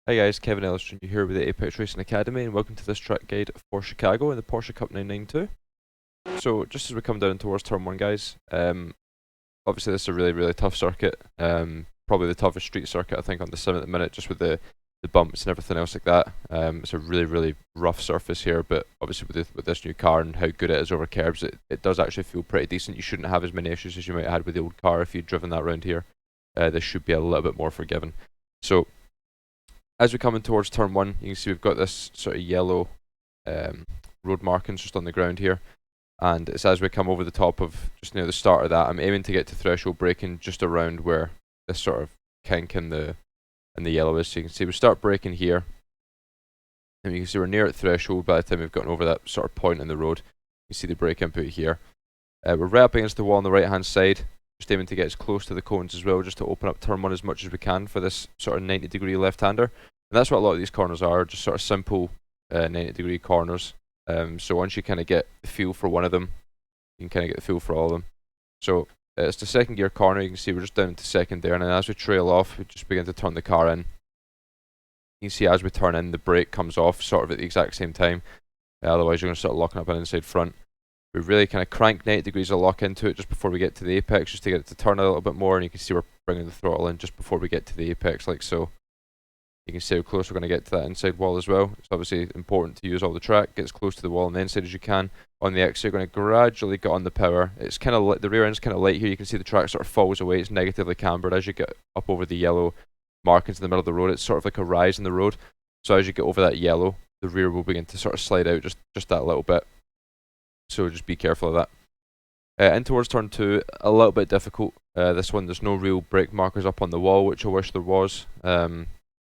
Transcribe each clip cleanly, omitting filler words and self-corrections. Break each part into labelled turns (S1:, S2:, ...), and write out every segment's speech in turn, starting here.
S1: Hi guys, Kevin Ellis here with the Apex Racing Academy, and welcome to this track guide for Chicago in the Porsche Cup 992. So just as we come down towards turn 1 guys, obviously this is a really tough circuit, probably the toughest street circuit I think on the sim at the minute, just with the bumps and everything else like that. It's a really rough surface here, but obviously with this new car and how good it is over curbs, it does actually feel pretty decent. You shouldn't have as many issues as you might have had with the old car if you'd driven that around here. This should be a little bit more forgiving. So as we come in towards turn 1, you can see we've got this sort of yellow road markings just on the ground here, and it's as we come over the top of just near the start of that, I'm aiming to get to threshold braking just around where this sort of kink in the yellow is. So you can see we start braking here, and you can see we're near at threshold by the time we've gotten over that sort of point in the road. You see the brake input here. We're right up against the wall on the right hand side, just aiming to get as close to the cones as well, just to open up turn 1 as much as we can for this sort of 90-degree left-hander. And that's what a lot of these corners are, just sort of simple 90-degree corners. So once you kind of get the feel for one of them, you can kind of get the feel for all of them. So it's the second gear corner. You can see we're just down to second there, and then as we trail off, we just begin to turn the car in. You can see as we turn in, the brake comes off sort of at the exact same time. Otherwise, you're going to start locking up an inside front. We really kind of crank 90 degrees of lock into it just before we get to the apex, just to get it to turn a little bit more, and you can see we're bringing the throttle in just before we get to the apex, like so. You can see how close we're going to get to that inside wall as well. It's obviously important to use all the track, get as close to the wall on the inside as you can. On the exit, you're going to gradually get on the power. It's kind of the rear end's kind of light here. You can see the track sort of falls away. It's negatively cambered as you get up over the yellow markings in the middle of the road. It's sort of like a rise in the road. So as you get over that yellow, the rear will begin to sort of slide out just that little bit. So just be careful of that. In towards turn 2, a little bit difficult. This one, there's no real brake markers up on the wall, which I wish there was.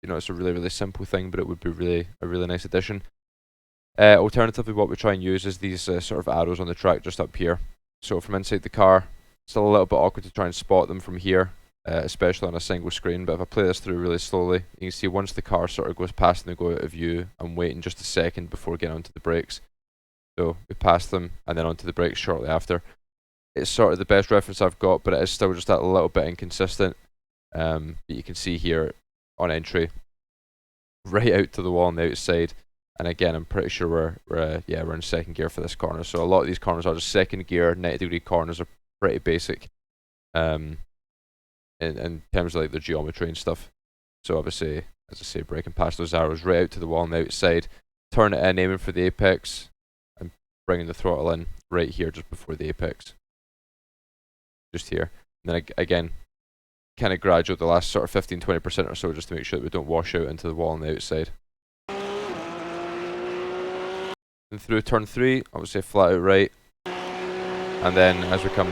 S1: You know, it's a really simple thing, but it would be a really nice addition. Alternatively, what we try and use is these sort of arrows on the track just up here. So from inside the car, it's still a little bit awkward to try and spot them from here, especially on a single screen. But if I play this through really slowly, you can see once the car sort of goes past and they go out of view, I'm waiting just a second before getting onto the brakes. So we pass them and then onto the brakes shortly after. It's sort of the best reference I've got, but it is still just that little bit inconsistent. But you can see here on entry, right out to the wall on the outside, and again I'm pretty sure we're in second gear for this corner. So a lot of these corners are just second gear 90-degree corners, are pretty basic in terms of like the geometry and stuff. So obviously, as I say, braking past those arrows right out to the wall on the outside, turn it in, aiming for the apex, and bringing the throttle in right here just before the apex, just here. And then again, kind of gradual the last sort of 15-20% or so, just to make sure that we don't wash out into the wall on the outside. And through turn 3, obviously flat out right, and then as we come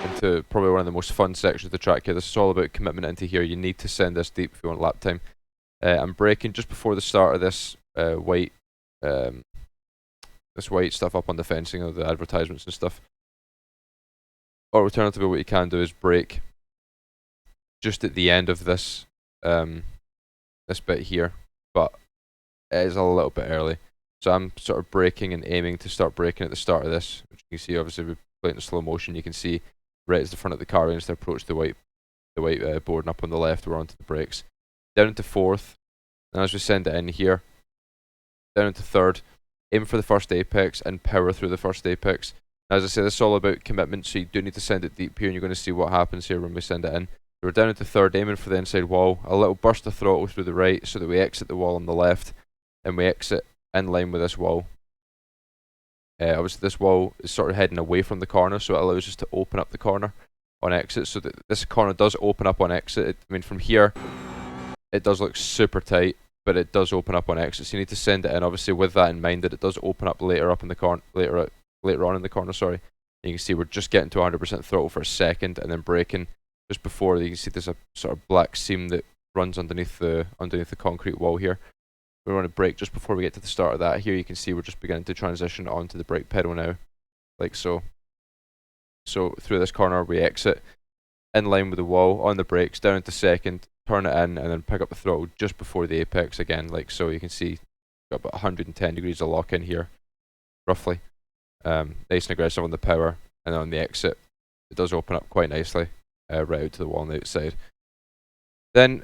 S1: into probably one of the most fun sections of the track here, this is all about commitment into here. You need to send this deep if you want lap time. I'm braking just before the start of this white stuff up on the fencing, of the advertisements and stuff. Or alternatively, what you can do is brake just at the end of this this bit here, but it is a little bit early. So I'm sort of braking and aiming to start braking at the start of this, which you can see obviously we play it in slow motion. You can see right as the front of the car begins to approach the white board, and up on the left we're onto the brakes. Down into fourth, and as we send it in here, down into third, aim for the first apex and power through the first apex. As I say, this is all about commitment, so you do need to send it deep here, and you're going to see what happens here when we send it in. We're down into third, aiming for the inside wall, a little burst of throttle through the right so that we exit the wall on the left, and we exit in line with this wall. Obviously this wall is sort of heading away from the corner, so it allows us to open up the corner on exit, so that this corner does open up on exit. I mean, from here, it does look super tight, but it does open up on exit, so you need to send it in, obviously with that in mind, that it does open up later up in the corner, later on in the corner, sorry. And you can see we're just getting to 100% throttle for a second, and then braking just before. You can see there's a sort of black seam that runs underneath the concrete wall here. We want to brake just before we get to the start of that. Here you can see we're just beginning to transition onto the brake pedal now, like so. So through this corner we exit in line with the wall on the brakes, down into second, turn it in, and then pick up the throttle just before the apex again, like so. You can see got about 110 degrees of lock in here, roughly. Nice and aggressive on the power, and then on the exit it does open up quite nicely, right out to the wall on the outside. Then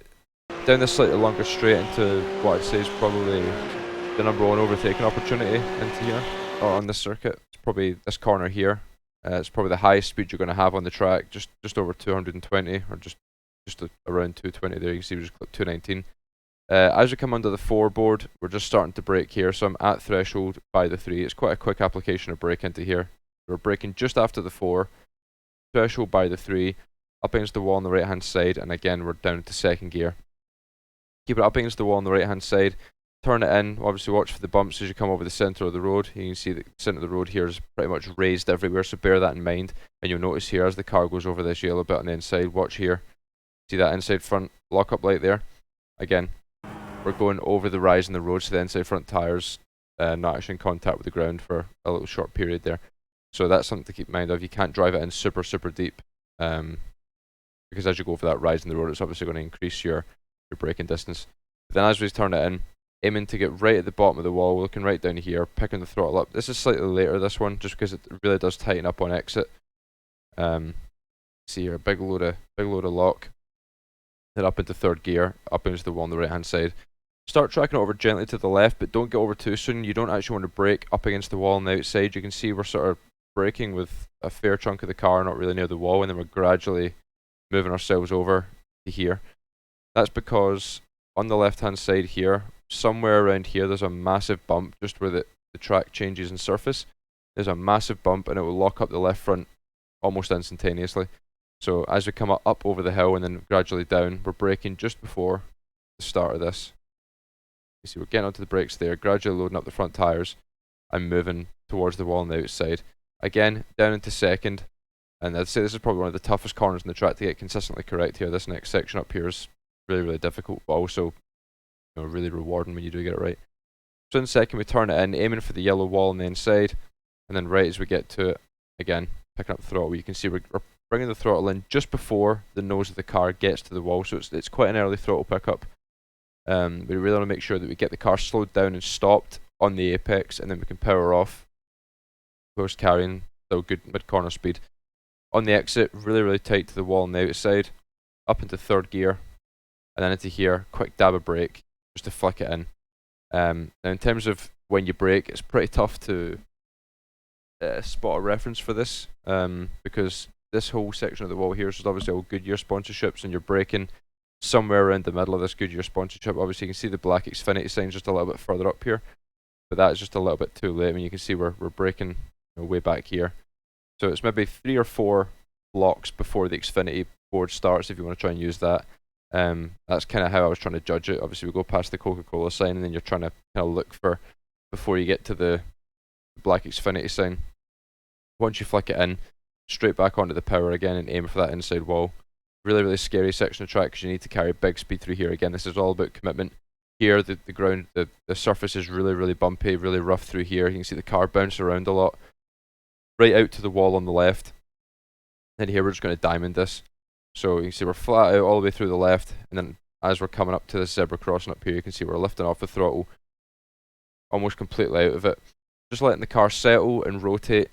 S1: Down this slightly longer straight into what I'd say is probably the #1 overtaking opportunity into here, or on this circuit. It's probably this corner here. It's probably the highest speed you're going to have on the track, just over 220, or just around 220 there. You can see we just clipped 219. As we come under the 4 board, we're just starting to brake here, so I'm at threshold by the 3. It's quite a quick application of brake into here. We're braking just after the 4, threshold by the 3, up against the wall on the right hand side, and again we're down to 2nd gear. Keep it up against the wall on the right hand side, turn it in, obviously watch for the bumps as you come over the centre of the road. You can see the centre of the road here is pretty much raised everywhere, so bear that in mind. And you'll notice here as the car goes over this yellow bit on the inside, watch here, see that inside front lock-up light there? Again, we're going over the rise in the road, so the inside front tyres not actually in contact with the ground for a little short period there. So that's something to keep in mind of. You can't drive it in super deep, because as you go over that rise in the road, it's obviously going to increase your braking distance. But then as we turn it in, aiming to get right at the bottom of the wall, looking right down here, picking the throttle up. This is slightly later, this one, just because it really does tighten up on exit. See here, a big load of lock. Then up into 3rd gear, up into the wall on the right hand side. Start tracking it over gently to the left, but don't get over too soon. You don't actually want to brake up against the wall on the outside. You can see we're sort of braking with a fair chunk of the car not really near the wall, and then we're gradually moving ourselves over to here. That's because on the left hand side here, somewhere around here, there's a massive bump just where the track changes in surface. There's a massive bump and it will lock up the left front almost instantaneously. So as we come up over the hill and then gradually down, we're braking just before the start of this. You see we're getting onto the brakes there, gradually loading up the front tyres and moving towards the wall on the outside. Again, down into 2nd, and I'd say this is probably one of the toughest corners in the track to get consistently correct here. This next section up here is really difficult, but also really rewarding when you do get it right. So in 2nd we turn it in, aiming for the yellow wall on the inside, and then right as we get to it, again, picking up the throttle, you can see we're bringing the throttle in just before the nose of the car gets to the wall, so it's quite an early throttle pickup. We really want to make sure that we get the car slowed down and stopped on the apex, and then we can power off, of course carrying still good mid-corner speed. On the exit, really tight to the wall on the outside, up into 3rd gear, and then into here, quick dab of brake, just to flick it in. Now in terms of when you brake, it's pretty tough to spot a reference for this, because this whole section of the wall here is obviously all Goodyear sponsorships, and you're braking somewhere around the middle of this Goodyear sponsorship. Obviously you can see the black Xfinity sign just a little bit further up here, but that is just a little bit too late. I mean, you can see we're braking way back here, so it's maybe 3 or 4 blocks before the Xfinity board starts if you want to try and use that. That's kind of how I was trying to judge it. Obviously we go past the Coca-Cola sign and then you're trying to kind of look for before you get to the black Xfinity sign. Once you flick it in, straight back onto the power again and aim for that inside wall. Really scary section of track because you need to carry big speed through here. Again, this is all about commitment. Here the ground, the surface is really bumpy, really rough through here. You can see the car bounce around a lot. Right out to the wall on the left. Then here we're just going to diamond this. So you can see we're flat out all the way through the left, and then as we're coming up to this zebra crossing up here, you can see we're lifting off the throttle almost completely out of it. Just letting the car settle and rotate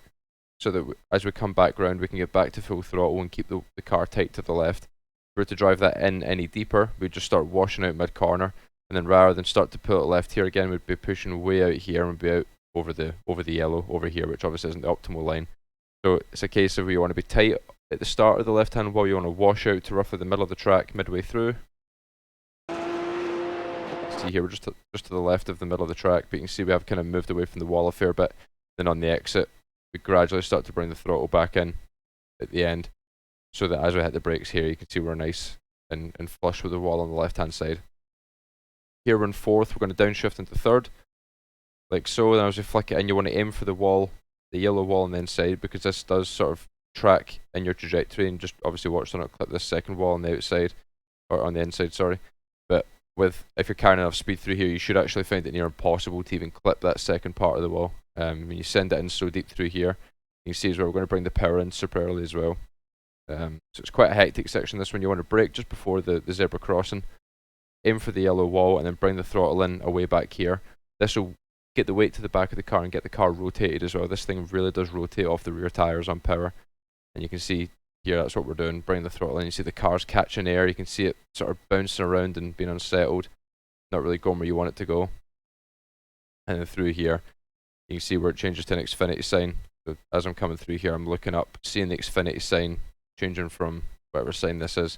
S1: so that as we come back round we can get back to full throttle and keep the car tight to the left. If we were to drive that in any deeper, we'd just start washing out mid-corner, and then rather than start to pull it left here again, we'd be pushing way out here and we'd be out over the yellow over here, which obviously isn't the optimal line. So it's a case of you want to be tight at the start of the left hand wall, you want to wash out to roughly the middle of the track midway through. See here we're just to the left of the middle of the track, but you can see we have kind of moved away from the wall a fair bit. Then on the exit we gradually start to bring the throttle back in at the end, so that as we hit the brakes here you can see we're nice and flush with the wall on the left hand side. Here we're in 4th, we're going to downshift into 3rd, like so. Then as we flick it in, you want to aim for the wall, the yellow wall on the inside, because this does sort of track in your trajectory, and just obviously watch so not clip this 2nd wall on the outside, or on the inside, sorry. But if you're carrying enough speed through here, you should actually find it near impossible to even clip that 2nd part of the wall. When you send it in so deep through here, you can see as well we're going to bring the power in super early as well. So it's quite a hectic section this one. You want to brake just before the zebra crossing, aim for the yellow wall, and then bring the throttle in away back here. This will get the weight to the back of the car and get the car rotated as well. This thing really does rotate off the rear tyres on power. And you can see here, that's what we're doing. Bring the throttle in. You see the car's catching air. You can see it sort of bouncing around and being unsettled. Not really going where you want it to go. And then through here, you can see where it changes to an Xfinity sign. So as I'm coming through here, I'm looking up, seeing the Xfinity sign changing from whatever sign this is,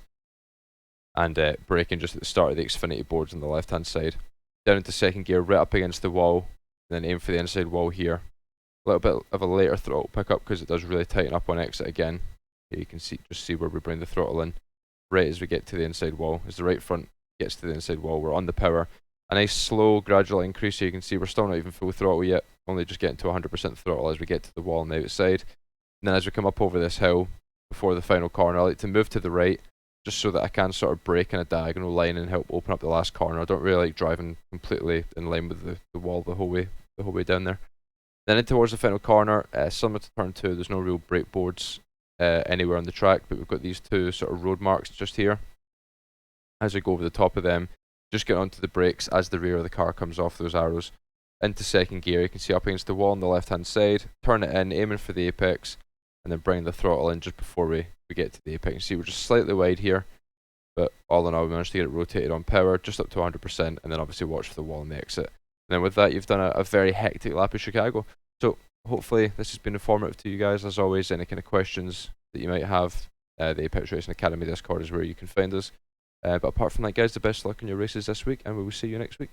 S1: and braking just at the start of the Xfinity boards on the left hand side. Down into second gear, right up against the wall, and then aim for the inside wall here. A little bit of a later throttle pickup because it does really tighten up on exit again. Here you can just see where we bring the throttle in. Right as we get to the inside wall, as the right front gets to the inside wall, we're on the power. A nice slow gradual increase, so you can see we're still not even full throttle yet, only just getting to 100% throttle as we get to the wall on the outside. And then as we come up over this hill before the final corner, I like to move to the right just so that I can sort of brake in a diagonal line and help open up the last corner. I don't really like driving completely in line with the wall the whole way down there. Then in towards the final corner, similar to turn 2, there's no real brake boards anywhere on the track, but we've got these two sort of road marks just here. As we go over the top of them, just get onto the brakes as the rear of the car comes off those arrows. Into second gear, you can see up against the wall on the left hand side, turn it in, aiming for the apex, and then bring the throttle in just before we get to the apex. You see we're just slightly wide here, but all in all we managed to get it rotated on power, just up to 100%, and then obviously watch for the wall on the exit. And then with that, you've done a very hectic lap of Chicago. So hopefully this has been informative to you guys. As always, any kind of questions that you might have, the Apex Racing Academy Discord is where you can find us. But apart from that, guys, the best of luck in your races this week, and we will see you next week.